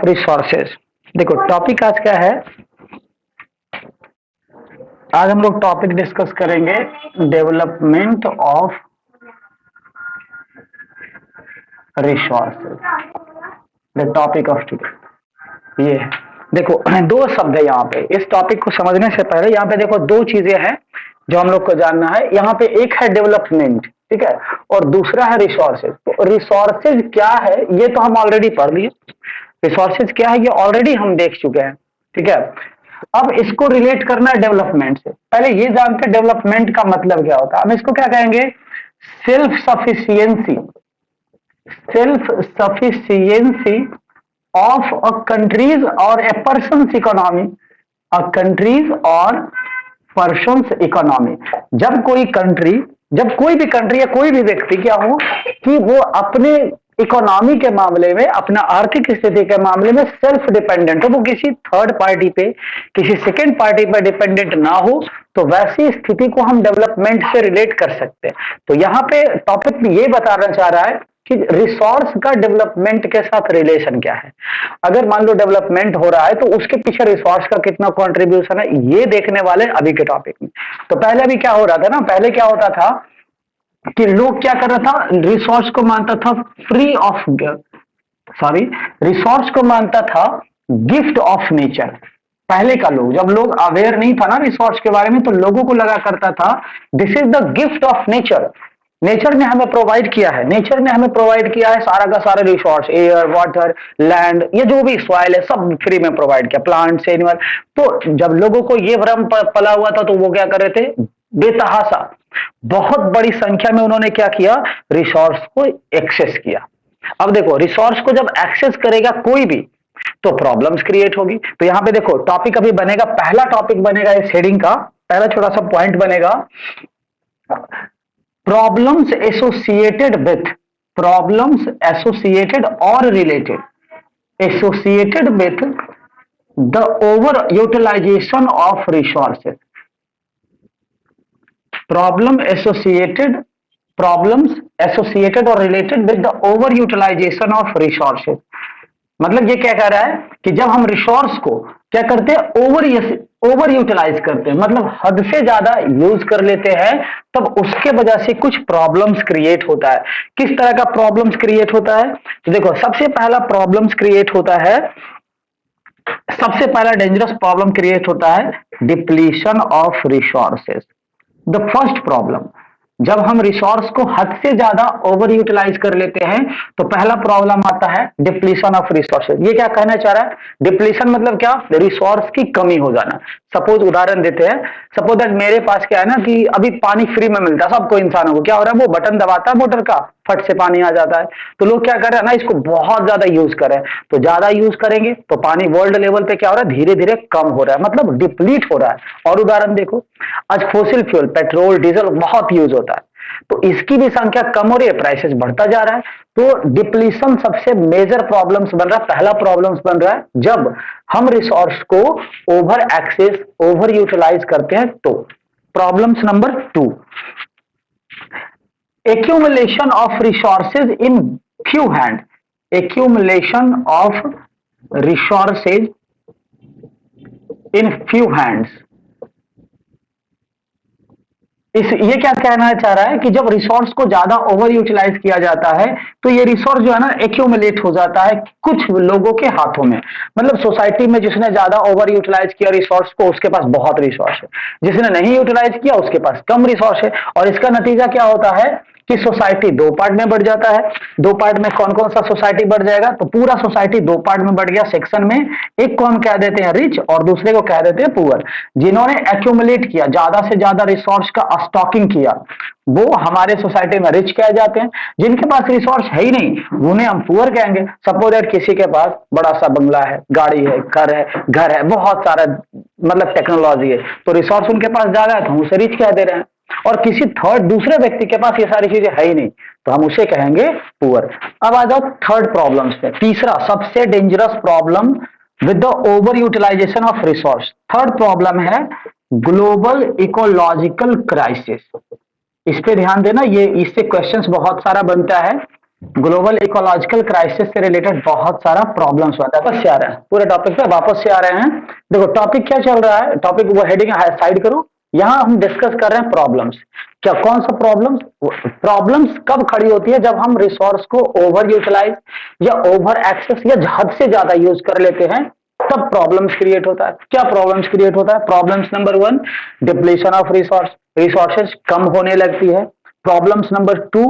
Resources. देखो topic आज क्या है, आज हम लोग टॉपिक डिस्कस करेंगे development of resources. The topic of today ये है। देखो दो शब्द है यहाँ पे, इस टॉपिक को समझने से पहले यहाँ पे देखो दो चीजें हैं जो हम लोग को जानना है। यहाँ पे एक है डेवलपमेंट, ठीक है, और दूसरा है रिसोर्सेज। तो रिसोर्सेज क्या है ये तो हम ऑलरेडी पढ़ लिए, रिसोर्सेज क्या है ये ऑलरेडी हम देख चुके हैं, ठीक है। अब इसको रिलेट करना है डेवलपमेंट से। पहले ये जानते हैं डेवलपमेंट का मतलब क्या होता है। हम इसको क्या कहेंगे, self sufficiency, self sufficiency of a country's or a person's economy, a country's or person's economy। जब कोई कंट्री, जब कोई भी कंट्री या कोई भी व्यक्ति क्या हो कि वो अपने इकोनॉमी के मामले में, अपना आर्थिक स्थिति के मामले में सेल्फ डिपेंडेंट हो, वो किसी थर्ड पार्टी पे, किसी सेकेंड पार्टी पे डिपेंडेंट ना हो, तो वैसी स्थिति को हम डेवलपमेंट से रिलेट कर सकते हैं। तो यहाँ पे टॉपिक में ये बताना चाह रहा है कि रिसोर्स का डेवलपमेंट के साथ रिलेशन क्या है। अगर मान लो डेवलपमेंट हो रहा है तो उसके पीछे रिसोर्स का कितना कंट्रीब्यूशन है, ये देखने वाले अभी के टॉपिक में। तो पहले अभी क्या हो रहा था ना, पहले क्या होता था कि लोग क्या कर रहा था, रिसोर्स को मानता था फ्री ऑफ, सॉरी, रिसोर्स को मानता था गिफ्ट ऑफ नेचर। पहले का लोग, जब लोग अवेयर नहीं था ना रिसोर्स के बारे में, तो लोगों को लगा करता था this is the gift of nature, nature ने हमें प्रोवाइड किया है, नेचर ने हमें प्रोवाइड किया है सारा का सारा रिसोर्स, एयर, वाटर, लैंड, ये जो भी सॉइल है सब फ्री में प्रोवाइड किया, प्लांट्स, एनिमल। तो जब लोगों को ये भ्रम पला हुआ था तो वो क्या कर रहे थे, बेतहाशा बहुत बड़ी संख्या में उन्होंने क्या किया, रिसोर्स को एक्सेस किया। अब देखो रिसोर्स को जब एक्सेस करेगा कोई भी तो प्रॉब्लम्स क्रिएट होगी। तो यहां पे देखो टॉपिक अभी बनेगा, पहला टॉपिक बनेगा इस हेडिंग का, पहला छोटा सा पॉइंट बनेगा problems associated with, problems associated or related, associated with the overutilization of resources, problems associated or related with the overutilization of resources। मतलब ये क्या कह रहा है कि जब हम रिसोर्स को क्या करते हैं, ओवर यूटिलाइज करते हैं, मतलब हद से ज्यादा यूज कर लेते हैं, तब उसके वजह से कुछ प्रॉब्लम्स क्रिएट होता है। किस तरह का प्रॉब्लम्स क्रिएट होता है, तो देखो सबसे पहला प्रॉब्लम्स क्रिएट होता है, सबसे पहला डेंजरस प्रॉब्लम क्रिएट होता है depletion of resources. The first problem, जब हम रिसोर्स को हद से ज्यादा ओवर यूटिलाइज कर लेते हैं तो पहला प्रॉब्लम आता है डिप्लीशन ऑफ रिसोर्सेज। ये क्या कहना चाह रहा है, डिप्लीशन मतलब क्या, रिसोर्स की कमी हो जाना। सपोज उदाहरण देते हैं, सपोज दैट मेरे पास क्या है ना कि अभी पानी फ्री में मिलता है सबको, इंसानों को क्या हो रहा है, वो बटन दबाता है मोटर का, फट से पानी आ जाता है। तो लोग क्या कर रहे हैं ना, इसको बहुत ज्यादा यूज करें, तो ज्यादा यूज करेंगे तो पानी वर्ल्ड लेवल पे क्या हो रहा है, धीरे धीरे कम हो रहा है, मतलब डिप्लीट हो रहा है। और उदाहरण देखो, आज फोसिल फ्यूल, पेट्रोल, डीजल बहुत यूज होता है, तो इसकी भी संख्या कम हो रही है, प्राइसेस बढ़ता जा रहा है। तो डिप्लीशन सबसे मेजर प्रॉब्लम्स बन रहा है, पहला प्रॉब्लम्स बन रहा है जब हम रिसोर्स को ओवर एक्सेस, ओवर यूटिलाइज करते हैं। तो problems number 2, accumulation of resources in few hand, accumulation of resources in few hands। ये क्या कहना चाह रहा है कि जब रिसोर्स को ज्यादा ओवर यूटिलाइज किया जाता है तो ये रिसोर्स जो है ना एक्यूमुलेट हो जाता है कुछ लोगों के हाथों में। मतलब सोसाइटी में जिसने ज्यादा ओवर यूटिलाइज किया रिसोर्स को, उसके पास बहुत रिसोर्स है, जिसने नहीं यूटिलाइज किया उसके पास कम रिसोर्स है। और इसका नतीजा क्या होता है कि सोसाइटी दो पार्ट में बढ़ जाता है। दो पार्ट में कौन कौन सा सोसाइटी बढ़ जाएगा, तो पूरा सोसाइटी दो पार्ट में बढ़ गया सेक्शन में। एक को हम कह देते हैं रिच और दूसरे को कह देते हैं पुअर। जिन्होंने एक्यूमुलेट किया, ज्यादा से ज्यादा रिसोर्स का स्टॉकिंग किया, वो हमारे सोसाइटी में रिच कहे जाते हैं। जिनके पास रिसोर्स है ही नहीं उन्हें हम पुअर कहेंगे। सपोज दैट किसी के पास बड़ा सा बंगला है, गाड़ी है, घर है, बहुत सारा मतलब टेक्नोलॉजी है, तो रिसोर्स उनके पास ज्यादा है तो हम उसे रिच कह दे रहे हैं। और किसी थर्ड दूसरे व्यक्ति के पास ये सारी चीजें है ही नहीं तो हम उसे कहेंगे पुअर। अब आ जाओ थर्ड प्रॉब्लम्स पे, तीसरा सबसे dangerous problem with the over utilization of resource. Third problem है ग्लोबल इकोलॉजिकल क्राइसिस। इस पे ध्यान देना, ये इससे क्वेश्चंस बहुत सारा बनता है ग्लोबल इकोलॉजिकल क्राइसिस से रिलेटेड बहुत सारा प्रॉब्लम्स होता है। वापस से आ रहे हैं, पूरे टॉपिक पे वापस से आ रहे हैं। देखो टॉपिक क्या चल रहा है, टॉपिक वो हेडिंग साइड करो। यहाँ हम डिस्कस कर रहे हैं प्रॉब्लम्स। क्या कौन सा प्रॉब्लम्स? प्रॉब्लम्स कब खड़ी होती है? जब हम रिसोर्स को ओवर यूटिलाइज या ओवर एक्सेस या हद से ज्यादा यूज कर लेते हैं, तब प्रॉब्लम्स क्रिएट होता है। क्या प्रॉब्लम्स क्रिएट होता है? Problems number 1, depletion of resource, resources कम होने लगती है। Problems number 2,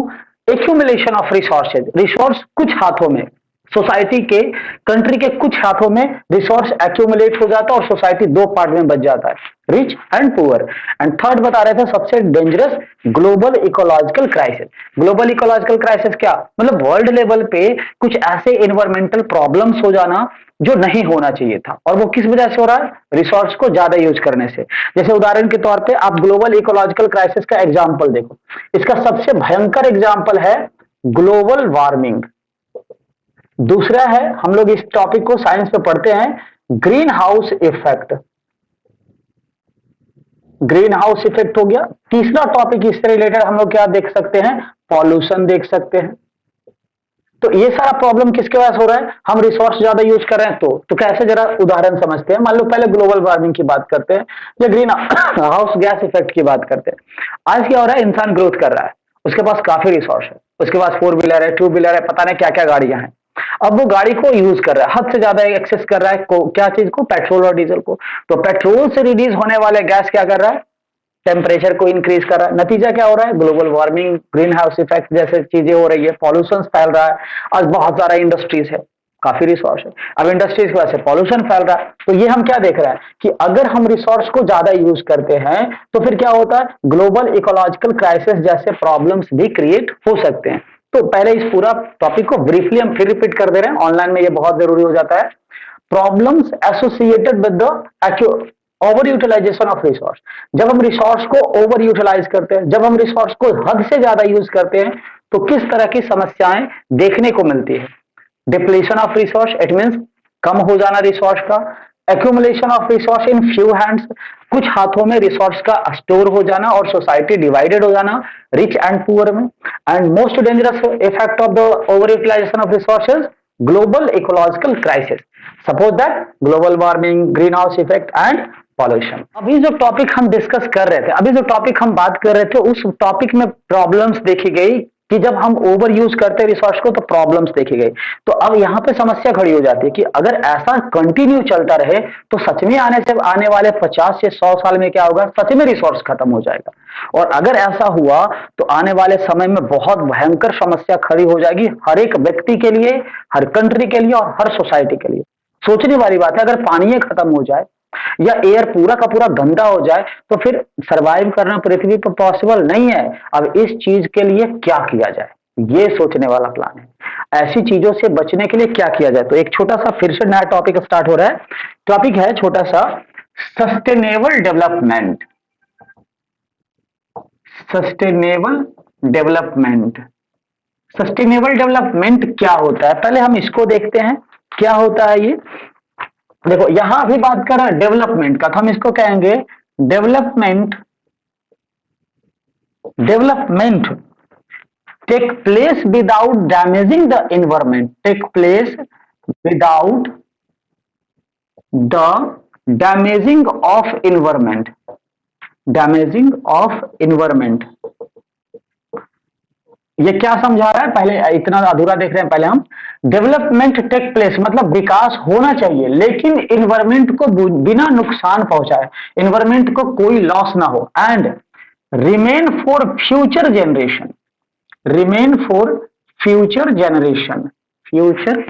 accumulation of resources, resource कुछ हाथों में, सोसाइटी के, कंट्री के कुछ हाथों में रिसोर्स एक्यूमुलेट हो जाता है और सोसाइटी दो पार्ट में बच जाता है, rich and poor. And third बता रहे थे सबसे dangerous, global ecological crisis. Global ecological crisis क्या मतलब? वर्ल्ड लेवल पे कुछ ऐसे इन्वायरमेंटल प्रॉब्लम्स हो जाना जो नहीं होना चाहिए था, और वो किस वजह से हो रहा है? रिसोर्स को ज्यादा यूज करने से। जैसे उदाहरण के तौर पे आप ग्लोबल इकोलॉजिकल क्राइसिस का एग्जांपल देखो, इसका सबसे भयंकर एग्जांपल है ग्लोबल वार्मिंग। दूसरा है, हम लोग इस टॉपिक को साइंस में पढ़ते हैं, green house effect. Green house effect हो गया। तीसरा टॉपिक इससे रिलेटेड हम लोग क्या देख सकते हैं? पॉल्यूशन देख सकते हैं। तो ये सारा प्रॉब्लम किसके वजह से हो रहा है? हम रिसोर्स ज्यादा यूज कर रहे हैं। तो कैसे, जरा उदाहरण समझते हैं। मान लो पहले ग्लोबल वार्मिंग की बात करते हैं या ग्रीन हाउस गैस इफेक्ट की बात करते हैं। आज क्या हो रहा है? इंसान ग्रोथ कर रहा है, उसके पास काफी रिसोर्स है, उसके पास 4 व्हीलर है, 2 व्हीलर है, पता नहीं क्या क्या गाड़ियां हैं। अब वो गाड़ी को यूज कर रहा है, हद से ज्यादा एक्सेस कर रहा है क्या चीज को? पेट्रोल और डीजल को। तो पेट्रोल से रिलीज होने वाले गैस क्या कर रहा है? टेम्परेचर को इंक्रीज कर रहा है। नतीजा क्या हो रहा है? Global warming, green house effect जैसे चीजें हो रही है, पॉल्यूशन फैल रहा है। आज बहुत सारा इंडस्ट्रीज है, काफी रिसोर्स है, अब इंडस्ट्रीज की वजह से पॉल्यूशन फैल रहा है। तो ये हम क्या देख रहे हैं कि अगर हम रिसोर्स को ज्यादा यूज करते हैं तो फिर क्या होता है? ग्लोबल इकोलॉजिकल क्राइसिस जैसे प्रॉब्लम्स भी क्रिएट हो सकते हैं। तो पहले इस पूरा टॉपिक को ब्रीफली हम फिर रिपीट कर दे रहे हैं, ऑनलाइन में ये बहुत जरूरी हो जाता है। Problems associated with the over utilization of resource. जब हम रिसोर्स को ओवर यूटिलाइज करते हैं, जब हम रिसोर्स को हद से ज्यादा यूज करते हैं, तो किस तरह की समस्याएं देखने को मिलती है? Depletion of resource, it means कम हो जाना रिसोर्स का। Accumulation of resource in few hands, कुछ हाथों में रिसोर्स का स्टोर हो जाना और सोसाइटी डिवाइडेड हो जाना, रिच एंड पुअर में। And most dangerous effect of the over utilization of resources, global ecological crisis. Suppose that global warming, green house effect and pollution. अभी जो टॉपिक हम डिस्कस कर रहे थे, अभी जो टॉपिक हम बात कर रहे थे, उस टॉपिक में प्रॉब्लम्स देखी गई कि जब हम ओवर यूज करते हैं रिसोर्स को तो प्रॉब्लम्स देखी गई। तो अब यहां पे समस्या खड़ी हो जाती है कि अगर ऐसा कंटिन्यू चलता रहे तो सच में आने वाले 50 से 100 साल में क्या होगा? सच में रिसोर्स खत्म हो जाएगा। और अगर ऐसा हुआ तो आने वाले समय में बहुत भयंकर समस्या खड़ी हो जाएगी, हर एक व्यक्ति के लिए, हर कंट्री के लिए और हर सोसाइटी के लिए। सोचने वाली बात है, अगर पानी ही खत्म हो जाए या एयर पूरा का पूरा गंदा हो जाए तो फिर सरवाइव करना पृथ्वी पर पॉसिबल नहीं है। अब इस चीज के लिए क्या किया जाए, ये सोचने वाला प्लान है। ऐसी चीजों से बचने के लिए क्या किया जाए? तो एक छोटा सा फिर से नया टॉपिक स्टार्ट हो रहा है। टॉपिक है छोटा सा, sustainable development. Sustainable development, sustainable development क्या होता है? पहले हम इसको देखते हैं क्या होता है ये। देखो यहां अभी बात कर रहा है डेवलपमेंट का, तो हम इसको कहेंगे development. Development take place without damaging the environment, take place without the damaging of environment, damaging of environment. ये क्या समझा रहा है? पहले इतना अधूरा देख रहे हैं। पहले हम डेवलपमेंट टेक प्लेस मतलब विकास होना चाहिए लेकिन इन्वायरमेंट को बिना नुकसान पहुंचाए, इन्वायरमेंट को कोई लॉस ना हो। And remain for future generation, remain for future generation, future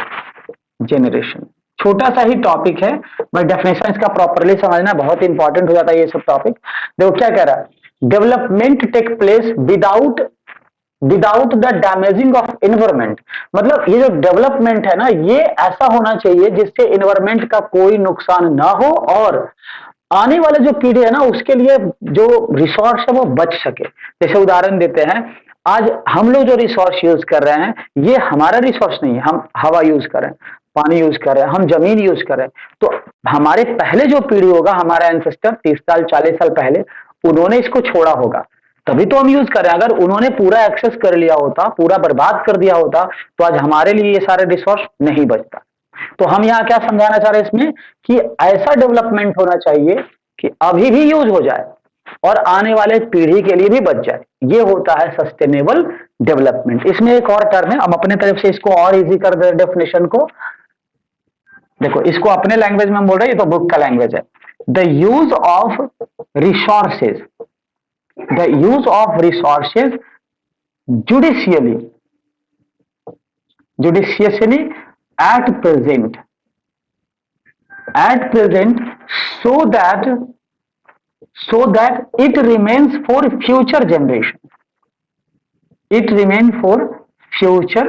generation. छोटा सा ही टॉपिक है, बट डेफिनेशन इसका प्रॉपरली समझना बहुत इंपॉर्टेंट हो जाता है ये सब टॉपिक। देखो क्या कह रहा है, development take place without the damaging of environment. मतलब ये जो डेवलपमेंट है ना, ये ऐसा होना चाहिए जिससे एनवायरमेंट का कोई नुकसान ना हो और आने वाले जो पीढ़ी है ना उसके लिए जो रिसोर्स है वो बच सके। जैसे उदाहरण देते हैं, आज हम लोग जो रिसोर्स यूज कर रहे हैं ये हमारा रिसोर्स नहीं है। हम हवा यूज कर रहे हैं, पानी यूज कर रहे हैं, हम जमीन यूज कर रहे हैं। तो हमारे पहले जो पीढ़ी होगा, हमारा एंसेस्टर 30 साल 40 साल पहले, उन्होंने इसको छोड़ा होगा। तभी तो हम यूज करें। अगर उन्होंने पूरा एक्सेस कर लिया होता, पूरा बर्बाद कर दिया होता, तो आज हमारे लिए ये सारे रिसोर्स नहीं बचता। तो हम यहाँ क्या समझाना चाह रहे हैं इसमें कि ऐसा डेवलपमेंट होना चाहिए कि अभी भी यूज हो जाए और आने वाले पीढ़ी के लिए भी बच जाए। ये होता है सस्टेनेबल डेवलपमेंट। इसमें एक और टर्म है, हम अपने तरफ से इसको और इजी कर दे डेफिनेशन को। देखो, इसको अपने लैंग्वेज में हम बोल रहे हैं, ये तो बुक का लैंग्वेज है। The use of resources, the use of resources judicially, judiciously at present, at present, so that it remains for future generation, it remains for future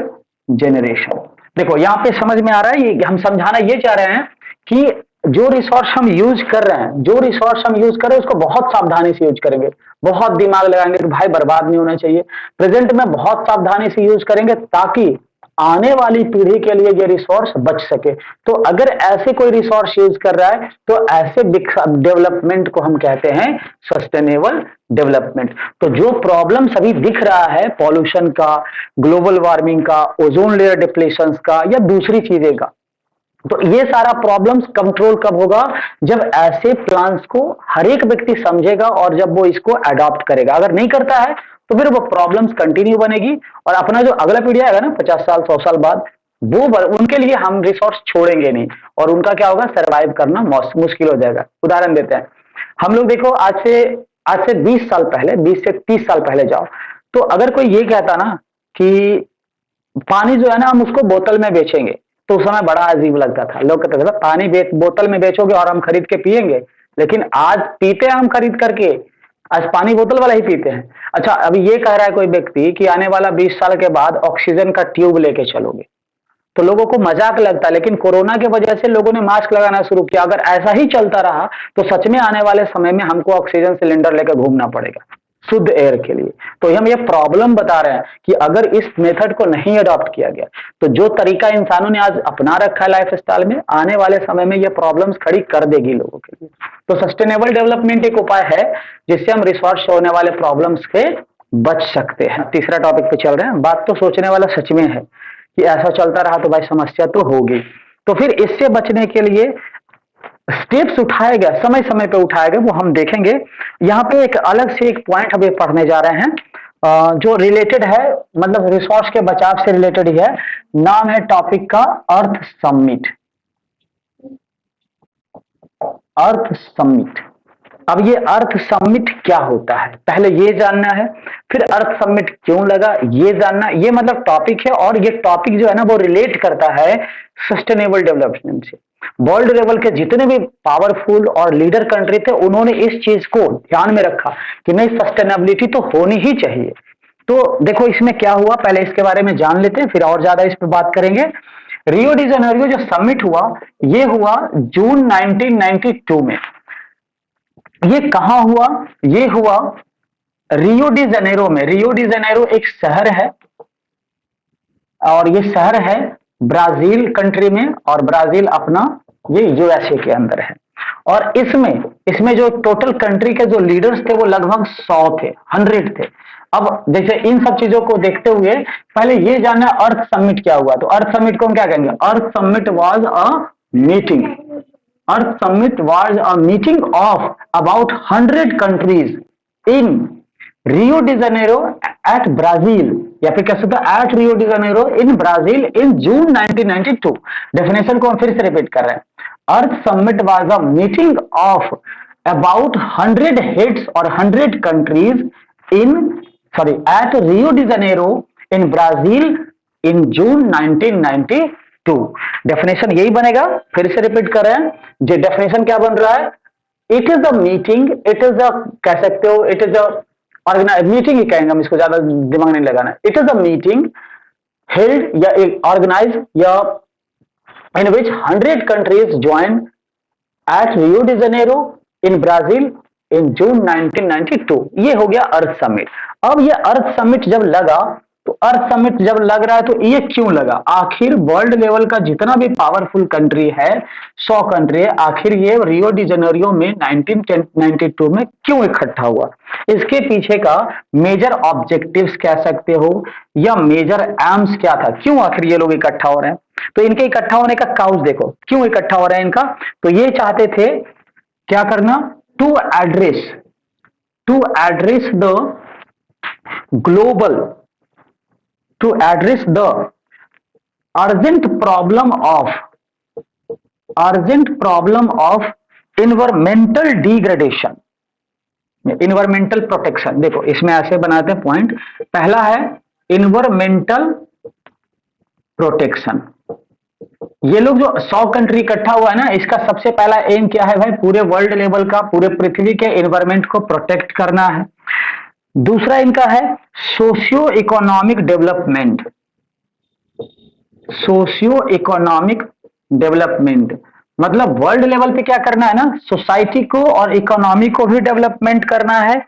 generation। देखो यहां पे समझ में आ रहा है, ये हम समझाना ये चाह रहे हैं कि जो रिसोर्स हम यूज कर रहे हैं, जो रिसोर्स हम यूज कर रहे हैं उसको बहुत सावधानी से यूज करेंगे, बहुत दिमाग लगाएंगे कि भाई बर्बाद नहीं होना चाहिए। प्रेजेंट में बहुत सावधानी से यूज करेंगे ताकि आने वाली पीढ़ी के लिए ये रिसोर्स बच सके। तो अगर ऐसे कोई रिसोर्स यूज कर रहा है तो ऐसे डेवलपमेंट को हम कहते हैं सस्टेनेबल डेवलपमेंट। तो जो प्रॉब्लम सभी दिख रहा है, पॉल्यूशन का, ग्लोबल वार्मिंग का, ओजोन लेयर डिप्लेशन का या दूसरी चीजें का, तो ये सारा प्रॉब्लम्स कंट्रोल कब होगा? जब ऐसे प्लान्स को हर एक व्यक्ति समझेगा और जब वो इसको अडॉप्ट करेगा। अगर नहीं करता है तो फिर वो प्रॉब्लम्स कंटिन्यू बनेगी और अपना जो अगला पीढ़ी आएगा ना 50 साल 100 साल बाद, वो उनके लिए हम रिसोर्स छोड़ेंगे नहीं और उनका क्या होगा, सरवाइव करना मुश्किल हो जाएगा। उदाहरण देते हैं हम लोग, देखो आज से 20 साल पहले, 20 से 30 साल पहले जाओ, तो अगर कोई ये कहता ना कि पानी जो है ना हम उसको बोतल में बेचेंगे, तो उस समय बड़ा अजीब लगता था। लोग कहते थे पानी बोतल में बेचोगे और हम खरीद के पिएंगे, लेकिन आज पीते हैं हम खरीद करके, आज पानी बोतल वाला ही पीते हैं। अच्छा, अभी ये कह रहा है कोई व्यक्ति कि आने वाला 20 साल के बाद ऑक्सीजन का ट्यूब लेके चलोगे, तो लोगों को मजाक लगता है, लेकिन कोरोना की वजह से लोगों ने मास्क लगाना शुरू किया। अगर ऐसा ही चलता रहा तो सच में आने वाले समय में हमको ऑक्सीजन सिलेंडर लेकर घूमना पड़ेगा शुद्ध एयर के लिए। तो हम ये प्रॉब्लम बता रहे हैं कि अगर इस मेथड को नहीं अडॉप्ट किया गया तो जो तरीका इंसानों ने आज अपना रखा है लाइफ स्टाइल में, आने वाले समय में ये प्रॉब्लम्स खड़ी कर देगी लोगों के लिए। तो सस्टेनेबल डेवलपमेंट एक उपाय है जिससे हम रिसोर्स से होने वाले प्रॉब्लम्स से बच सकते हैं। तीसरा टॉपिक पे चल रहे हैं। बात तो सोचने वाला सच में है कि ऐसा चलता रहा तो भाई समस्या तो होगी। तो फिर इससे बचने के लिए स्टेप्स उठाए गए, समय समय पे उठाए गए, वो हम देखेंगे। यहाँ पे एक अलग से एक पॉइंट हम पढ़ने जा रहे हैं जो रिलेटेड है, मतलब रिसोर्स के बचाव से रिलेटेड ही है। नाम है टॉपिक का अर्थ समिट। अर्थ समिट। अब ये अर्थ समिट क्या होता है पहले ये जानना है, फिर अर्थ समिट क्यों लगा ये जानना। ये मतलब टॉपिक है और ये टॉपिक जो है ना वो रिलेट करता है सस्टेनेबल डेवलपमेंट से। वर्ल्ड लेवल के जितने भी पावरफुल और लीडर कंट्री थे उन्होंने इस चीज को ध्यान में रखा कि नहीं, सस्टेनेबिलिटी तो होनी ही चाहिए। तो देखो इसमें क्या हुआ, पहले इसके बारे में जान लेते हैं, फिर और ज्यादा इस पर बात करेंगे। रियो डी जेनेरियो जो समिट हुआ, ये हुआ जून 1992 में। ये कहां हुआ? ये हुआ रियो डी जेनेरो में। रियो डी जेनेरो एक शहर है और ये शहर है ब्राजील कंट्री में, और ब्राजील अपना ये यूएसए के अंदर है। और इसमें जो टोटल कंट्री के जो लीडर्स थे वो लगभग 100 थे, 100 थे। अब जैसे इन सब चीजों को देखते हुए पहले ये जानना अर्थ समिट क्या हुआ। तो अर्थ समिट को हम क्या कहेंगे? Earth Summit was a meeting. Earth Summit was a meeting of about 100 countries in Rio de Janeiro at Brazil, या फिर कह सकते हैं at Rio de Janeiro in Brazil in June 1992। Definition को हम फिर से रिपीट कर रहे हैं। Earth Summit was a meeting of about 100 heads और 100 countries at Rio de Janeiro in Brazil in June 1992। Definition यही बनेगा, फिर से रिपीट कर रहे हैं। जो डेफिनेशन क्या बन रहा है? It is a meeting, it is a, कह सकते हो it is a organize, meeting ही कहेंगे हम इसको, ज्यादा दिमाग नहीं लगाना। It is a meeting held या एक ऑर्गेनाइज या in which 100 countries join at Rio de Janeiro in Brazil in June 1992। ये हो गया अर्थ समिट। अब ये अर्थ समिट जब लगा तो अर्थ समिट जब लग रहा है तो ये क्यों लगा, आखिर वर्ल्ड लेवल का जितना भी पावरफुल कंट्री है, 100 कंट्री है, आखिर ये रियो डी जेनेरियो में 1992 में क्यों इकट्ठा हुआ, इसके पीछे का मेजर ऑब्जेक्टिव्स कह सकते हो या मेजर एम्स क्या था, क्यों आखिर ये लोग इकट्ठा हो रहे हैं। तो इनके इकट्ठा होने का काउज देखो, क्यों इकट्ठा हो रहे हैं इनका, तो ये चाहते थे क्या करना, to address the global, to address the urgent problem of environmental degradation, environmental protection। देखो इसमें ऐसे बनाते हैं पॉइंट, पहला है environmental protection। ये लोग जो 100 कंट्री इकट्ठा हुआ है ना, इसका सबसे पहला एम क्या है भाई, पूरे वर्ल्ड लेवल का, पूरे पृथ्वी के एनवायरमेंट को प्रोटेक्ट करना है। दूसरा इनका है socio economic development, socio economic development मतलब वर्ल्ड लेवल पे क्या करना है ना, सोसाइटी को और इकोनॉमी को भी डेवलपमेंट करना है।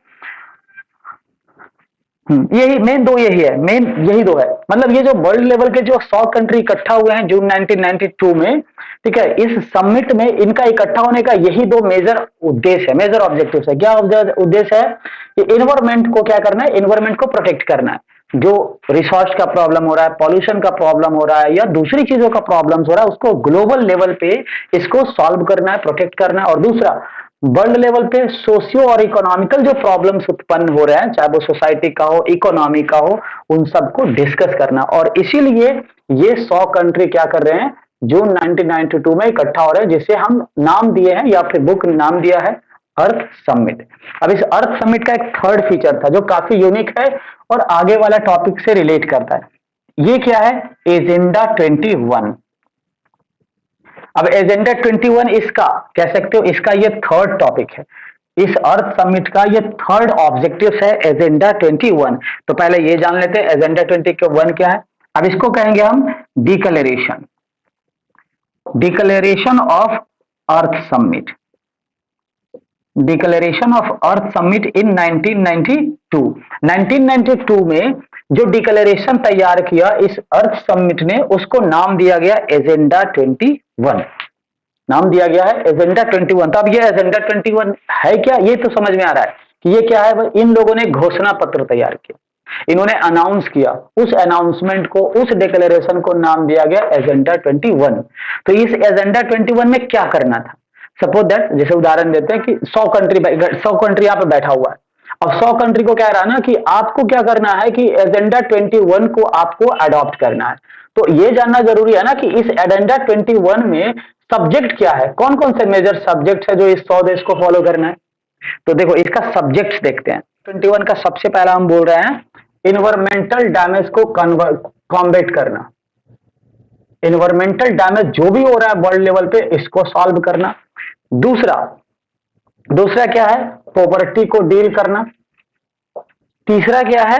यही मेन दो, यही है मेन, यही दो है। मतलब ये जो वर्ल्ड लेवल के जो 100 कंट्री इकट्ठा हुए हैं जून 1992 में, ठीक है, इस समिट में इनका इकट्ठा होने का यही दो मेजर उद्देश्य है, मेजर ऑब्जेक्टिव है। क्या उद्देश्य है कि इन्वायरमेंट को क्या करना है, इन्वायरमेंट को प्रोटेक्ट करना है। जो रिसोर्स का प्रॉब्लम हो रहा है, पॉल्यूशन का प्रॉब्लम हो रहा है या दूसरी चीजों का प्रॉब्लम हो रहा है, उसको ग्लोबल लेवल पे इसको सॉल्व करना है, प्रोटेक्ट करना है। और दूसरा वर्ल्ड लेवल पे सोशियो और इकोनॉमिकल जो प्रॉब्लम्स उत्पन्न हो रहे हैं, चाहे वो सोसाइटी का हो, इकोनॉमी का हो, उन सबको डिस्कस करना। और इसीलिए ये 100 कंट्री क्या कर रहे हैं, जून 1992 में इकट्ठा हो रहे हैं, जिसे हम नाम दिए हैं या फिर बुक नाम दिया है अर्थ समिट। अब इस अर्थ समिट का एक थर्ड फीचर था जो काफी यूनिक है और आगे वाला टॉपिक से रिलेट करता है। ये क्या है, एजेंडा 21। अब एजेंडा 21 इसका कह सकते हो, इसका ये थर्ड टॉपिक है, इस अर्थ समिट का ये थर्ड ऑब्जेक्टिव है एजेंडा 21। तो पहले ये जान लेते हैं एजेंडा 21 क्या है। अब इसको कहेंगे हम declaration, declaration of Earth summit, declaration of Earth summit in 1992। 1992 में जो डिक्लेरेशन तैयार किया इस अर्थ समिट ने, उसको नाम दिया गया एजेंडा 21, नाम दिया गया है एजेंडा 21। तो अब ये एजेंडा 21 है क्या, ये तो समझ में आ रहा है कि ये क्या है। इन लोगों ने घोषणा पत्र तैयार किया, इन्होंने अनाउंस किया, उस अनाउंसमेंट को, उस डिक्लेरेशन को नाम दिया गया एजेंडा 21। तो इस एजेंडा 21 में क्या करना था, सपोज दैट, जैसे उदाहरण देते हैं कि 100 कंट्री यहाँ पे बैठा हुआ है। अब 100 कंट्री को कह रहा है ना कि आपको क्या करना है कि एजेंडा 21 को आपको अडॉप्ट करना है। तो ये जानना जरूरी है ना कि इस एजेंडा 21 में सब्जेक्ट क्या है, कौन कौन से मेजर सब्जेक्ट है जो इस 100 देश को फॉलो करना है। तो देखो इसका सब्जेक्ट देखते हैं। 21 का सबसे पहला हम बोल रहे हैं इन्वायरमेंटल डैमेज को कॉम्बेट करना, इन्वायरमेंटल डैमेज जो भी हो रहा है वर्ल्ड लेवल पे, इसको सॉल्व करना। दूसरा क्या है, पॉवर्टी को डील करना। तीसरा क्या है,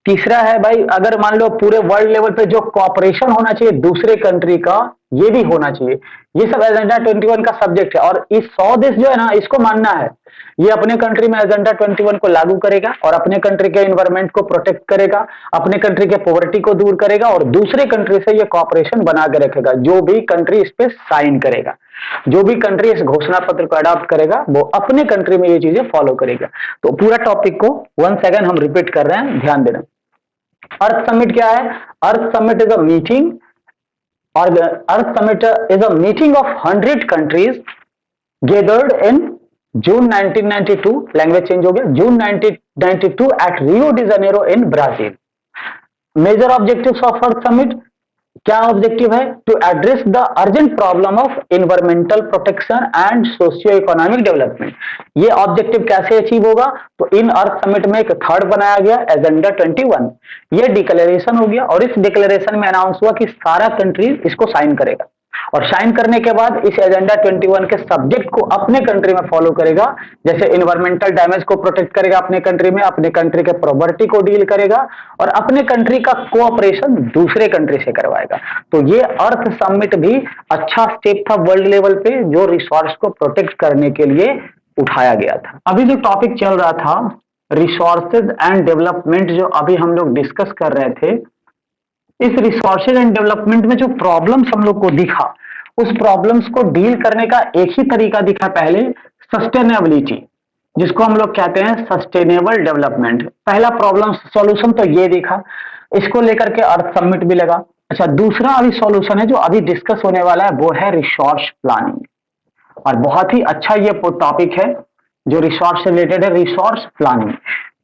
तीसरा है भाई, अगर मान लो पूरे वर्ल्ड लेवल पे जो कॉपरेशन होना चाहिए दूसरे कंट्री का, ये भी होना चाहिए। ये सब एजेंडा 21 का सब्जेक्ट है। और इस 100 देश जो है ना, इसको मानना है ये अपने कंट्री में एजेंडा 21 को लागू करेगा और अपने कंट्री के एनवायरमेंट को प्रोटेक्ट करेगा, अपने कंट्री के पॉवर्टी को दूर करेगा और दूसरे कंट्री से ये कॉपरेशन बना के रखेगा। जो भी कंट्री इस पे साइन करेगा, जो भी कंट्री इस घोषणा पत्र को अडॉप्ट करेगा, वो अपने कंट्री में ये चीजें फॉलो करेगा। तो पूरा टॉपिक को वंस अगेन हम रिपीट कर रहे हैं, ध्यान देना। अर्थ समिट क्या है, Earth Summit is a meeting, और Earth Summit is a meeting of 100 countries gathered in June 1992, language change हो गया, June 1992 at Rio de Janeiro in Brazil. Major objectives of Earth Summit क्या ऑब्जेक्टिव है, to address the urgent problem of environmental protection and socio economic development. ये objective कैसे achieve होगा, तो इन अर्थ summit में एक थर्ड बनाया गया एजेंडा 21। ये डिक्लेरेशन हो गया और इस डिक्लेरेशन में अनाउंस हुआ कि सारा कंट्री इसको साइन करेगा और साइन करने के बाद इस एजेंडा 21 के सब्जेक्ट को अपने कंट्री में फॉलो करेगा। जैसे एनवायरमेंटल डैमेज को प्रोटेक्ट करेगा अपने कंट्री में, अपने कंट्री के प्रॉपर्टी को डील करेगा और अपने कंट्री का कोऑपरेशन दूसरे कंट्री से करवाएगा। तो ये अर्थ समिट भी अच्छा स्टेप था वर्ल्ड लेवल पे, जो रिसोर्स को प्रोटेक्ट करने के लिए उठाया गया था। अभी जो टॉपिक चल रहा था रिसोर्सेज एंड डेवलपमेंट, जो अभी हम लोग डिस्कस कर रहे थे, इस रिसोर्सेज एंड डेवलपमेंट में जो प्रॉब्लम्स हम लोग को दिखा, उस प्रॉब्लम्स को डील करने का एक ही तरीका दिखा पहले, सस्टेनेबिलिटी, जिसको हम लोग कहते हैं सस्टेनेबल डेवलपमेंट। पहला प्रॉब्लम सॉल्यूशन तो ये दिखा, इसको लेकर के अर्थ समिट भी लगा। अच्छा, दूसरा अभी सॉल्यूशन है जो अभी डिस्कस होने वाला है, वो है रिसोर्स प्लानिंग। और बहुत ही अच्छा ये टॉपिक है जो रिसोर्स से रिलेटेड है, रिसोर्स प्लानिंग।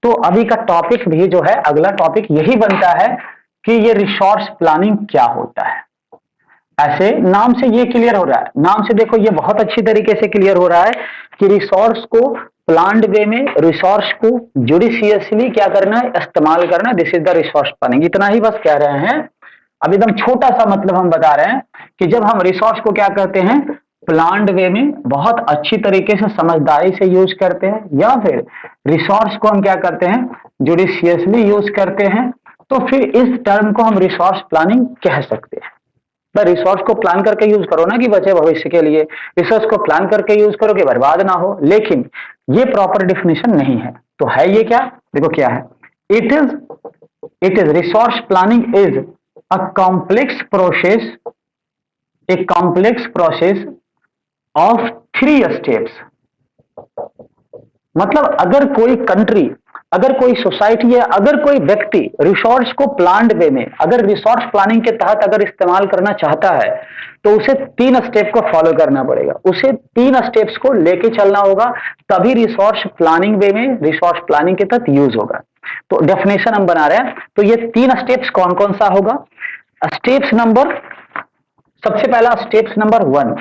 तो अभी का टॉपिक भी जो है, अगला टॉपिक यही बनता है कि ये रिसोर्स प्लानिंग क्या होता है। ऐसे नाम से ये क्लियर हो रहा है, नाम से देखो ये बहुत अच्छी तरीके से क्लियर हो रहा है कि रिसोर्स को प्लान्ड वे में, रिसोर्स को जुडिशियसली क्या करना है, इस्तेमाल करना, this is the resource planning. इतना ही बस कह रहे हैं। अब एकदम छोटा सा मतलब हम बता रहे हैं कि जब हम रिसोर्स को क्या करते हैं, प्लान्ड वे में बहुत अच्छी तरीके से समझदारी से यूज करते हैं, या फिर रिसोर्स को हम क्या करते हैं, जुडिशियसली यूज करते हैं, तो फिर इस टर्म को हम रिसोर्स प्लानिंग कह सकते हैं। रिसोर्स को प्लान करके यूज करो ना कि बचे भविष्य के लिए, रिसोर्स को प्लान करके यूज करो कि बर्बाद ना हो, लेकिन ये प्रॉपर डिफिनेशन नहीं है। तो है ये क्या, देखो क्या है, it is resource planning is a complex process, a complex process of 3 steps. मतलब अगर कोई कंट्री, अगर कोई सोसाइटी है, अगर कोई व्यक्ति रिसोर्स को प्लान्ड वे में, अगर रिसोर्स प्लानिंग के तहत अगर इस्तेमाल करना चाहता है, तो उसे 3 स्टेप को फॉलो करना पड़ेगा, उसे 3 स्टेप्स को लेके चलना होगा, तभी रिसोर्स प्लानिंग वे में, रिसोर्स प्लानिंग के तहत यूज होगा। तो डेफिनेशन हम बना रहे हैं, तो ये 3 स्टेप्स कौन कौन सा होगा। स्टेप्स नंबर, सबसे पहला स्टेप्स नंबर 1,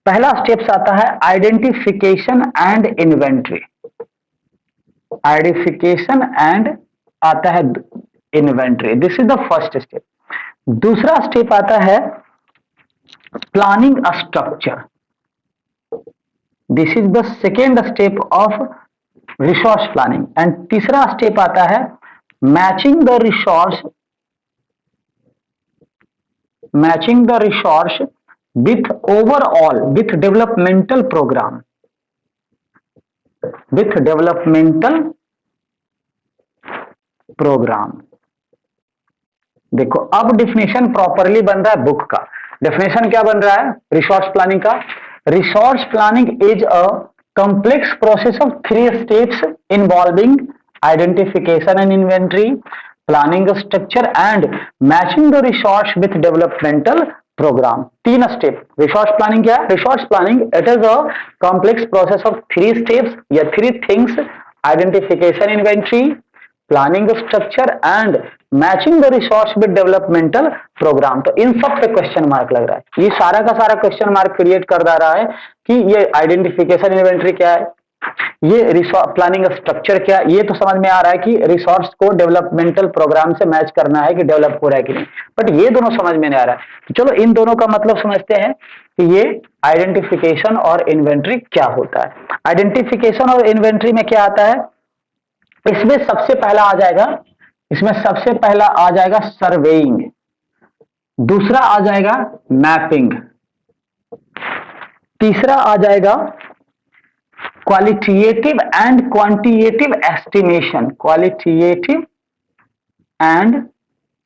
पहला स्टेप्स आता है identification and inventory. Identification and आता है inventory, this is the first step. दूसरा स्टेप आता है planning structure, this is the second step of resource planning. And तीसरा स्टेप आता है matching the resource, matching the resource with overall, with developmental program, with developmental program. देखो अब definition properly बन रहा है बुक का। डेफिनेशन क्या बन रहा है रिसोर्स प्लानिंग का, resource planning is a complex process of 3 steps involving identification and inventory, planning a structure and matching the resource with developmental program। 3 step resource planning क्या है, resource planning it is a complex process of 3 steps या 3 things, identification, inventory, planning structure and matching the resource with developmental program. तो इन सब पे question mark लग रहा है, ये सारा का सारा क्वेश्चन मार्क क्रिएट कर रहा है कि ये आइडेंटिफिकेशन इन्वेंट्री क्या है, ये रिसोर्स प्लानिंग स्ट्रक्चर क्या है। ये तो समझ में आ रहा है कि रिसोर्स को डेवलपमेंटल प्रोग्राम से मैच करना है कि डेवलप हो रहा है कि नहीं, बट ये दोनों समझ में नहीं आ रहा है। तो चलो इन दोनों का मतलब समझते हैं कि ये आइडेंटिफिकेशन और इन्वेंट्री क्या होता है। आइडेंटिफिकेशन और इन्वेंट्री में क्या आता है, इसमें सबसे पहला आ जाएगा, इसमें सबसे पहला आ जाएगा सर्वेइंग, दूसरा आ जाएगा मैपिंग, तीसरा आ जाएगा qualitative and quantitative estimation, qualitative and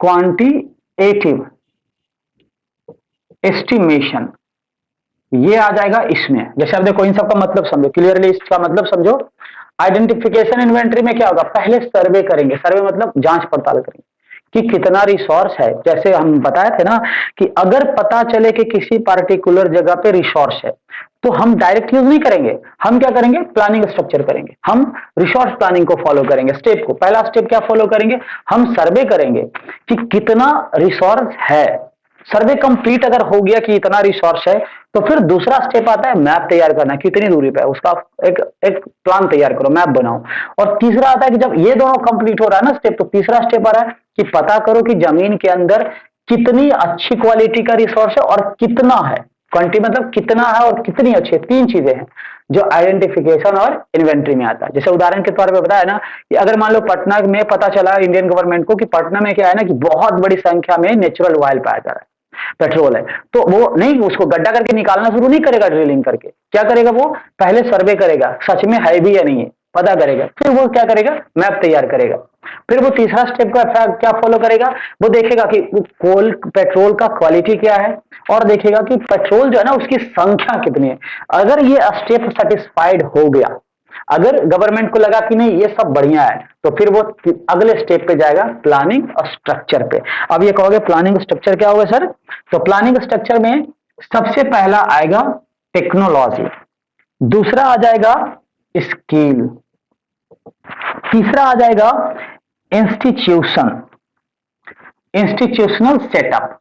quantitative estimation, ये आ जाएगा इसमें। जैसे आप देखो इन सब का मतलब समझो क्लियरली, इसका मतलब समझो। आइडेंटिफिकेशन इन्वेंट्री में क्या होगा, पहले सर्वे करेंगे, सर्वे मतलब जांच पड़ताल करेंगे कि कितना रिसोर्स है। जैसे हम बताए थे ना कि अगर पता चले कि किसी पार्टिकुलर जगह पे रिसोर्स है, तो हम डायरेक्ट यूज नहीं करेंगे, हम क्या करेंगे, प्लानिंग स्ट्रक्चर करेंगे, हम रिसोर्स प्लानिंग को फॉलो करेंगे। स्टेप को, पहला स्टेप क्या फॉलो करेंगे, हम सर्वे करेंगे कि कितना रिसोर्स है। सर्वे कंप्लीट अगर हो गया कि इतना रिसोर्स है, तो फिर दूसरा स्टेप आता है मैप तैयार करना, कितनी दूरी पे है उसका एक एक प्लान तैयार करो, मैप बनाओ। और तीसरा आता है कि जब ये दोनों कंप्लीट हो रहा है ना स्टेप, तो तीसरा स्टेप आ रहा है कि पता करो कि जमीन के अंदर कितनी अच्छी क्वालिटी का रिसोर्स है और कितना है, क्वांटिटी मतलब कितना है और कितनी अच्छी है। 3 चीजें हैं जो आइडेंटिफिकेशन और इन्वेंट्री में आता है। जैसे उदाहरण के तौर पे बताया ना कि अगर मान लो पटना में पता चला इंडियन गवर्नमेंट को कि पटना में क्या है ना कि बहुत बड़ी संख्या में नेचुरल ऑयल पाया जा रहा है, पेट्रोल है, तो वो नहीं उसको गड्ढा करके निकालना शुरू नहीं करेगा ड्रिलिंग करके, क्या करेगा वो पहले सर्वे करेगा सच में है भी या नहीं है। पता करेगा, फिर वो क्या करेगा, मैप तैयार करेगा। फिर वो तीसरा स्टेप का क्या फॉलो करेगा, वो देखेगा कि कोल पेट्रोल का क्वालिटी क्या है, और देखेगा कि पेट्रोल जो है ना उसकी संख्या कितनी है। अगर ये स्टेप सेटिस्फाइड हो गया, अगर गवर्नमेंट को लगा कि नहीं ये सब बढ़िया है, तो फिर वो अगले स्टेप पे जाएगा, प्लानिंग और स्ट्रक्चर पे। अब ये कहोगे प्लानिंग स्ट्रक्चर क्या होगा सर, तो प्लानिंग स्ट्रक्चर में सबसे पहला आएगा टेक्नोलॉजी, दूसरा आ जाएगा स्किल, तीसरा आ जाएगा institution, institutional setup,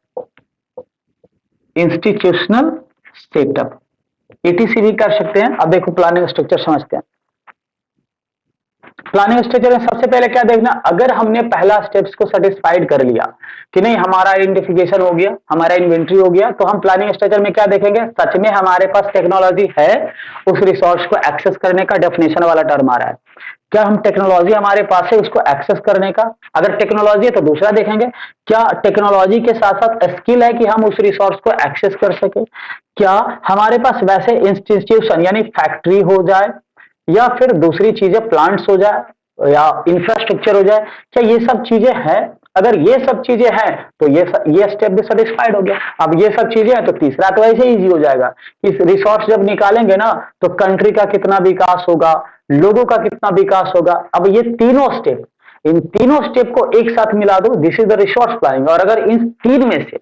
institutional setup, etc भी कर सकते हैं। अब देखो प्लानिंग स्ट्रक्चर समझते हैं। प्लानिंग स्ट्रक्चर में सबसे पहले क्या देखना, अगर हमने पहला स्टेप्स को सेटिस्फाइड कर लिया कि नहीं हमारा आइडेंटिफिकेशन हो गया, हमारा इन्वेंट्री हो गया, तो हम प्लानिंग स्ट्रक्चर में क्या देखेंगे, सच में हमारे पास टेक्नोलॉजी है उस रिसोर्स को एक्सेस करने का, डेफिनेशन वाला टर्म आ रहा है, क्या हम टेक्नोलॉजी हमारे पास है उसको एक्सेस करने का। अगर टेक्नोलॉजी है तो दूसरा देखेंगे, क्या टेक्नोलॉजी के साथ साथ स्किल है कि हम उस रिसोर्स को एक्सेस कर सके, क्या हमारे पास वैसे इंस्टीट्यूशन यानी फैक्ट्री हो जाए, या फिर दूसरी चीजें प्लांट्स हो जाए या इंफ्रास्ट्रक्चर हो जाए, क्या ये सब चीजें हैं। अगर ये सब चीजें हैं तो ये स्टेप भी सेटिस्फाइड हो गया। अब ये सब चीजें हैं तो तीसरा तो ऐसे इजी हो जाएगा, इस रिसोर्स जब निकालेंगे ना तो कंट्री का कितना विकास होगा, लोगों का कितना विकास होगा। अब ये तीनों स्टेप, इन तीनों स्टेप को एक साथ मिला दो, this is the resource planning. और अगर इन तीन में से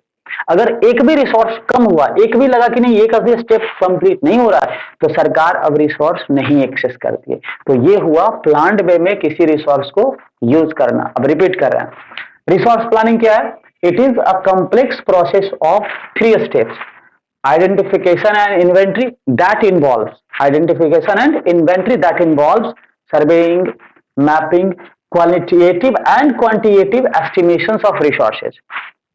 अगर एक भी रिसोर्स कम हुआ, एक भी लगा कि नहीं एक भी स्टेप कंप्लीट नहीं हो रहा है, तो सरकार अब रिसोर्स नहीं एक्सेस करती है। तो ये हुआ प्लान्ड वे में किसी रिसोर्स को यूज करना। अब रिपीट कर रहे हैं, रिसोर्स प्लानिंग क्या है, it is a complex process of 3 steps, identification and inventory that involves identification and inventory that involves surveying, mapping, qualitative and quantitative estimations of resources.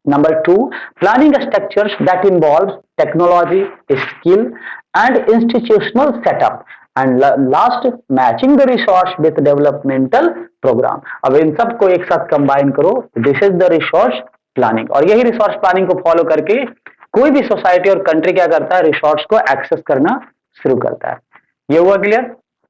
Number 2, planning structures that involves technology, skill and institutional setup. And last, matching the resource with developmental program. अब इन सब को एक साथ combine करो, this is the resource planning. और यही resource planning को follow करके कोई भी सोसाइटी और कंट्री क्या करता है, रिसोर्स को एक्सेस करना शुरू करता है। ये हुआ क्लियर।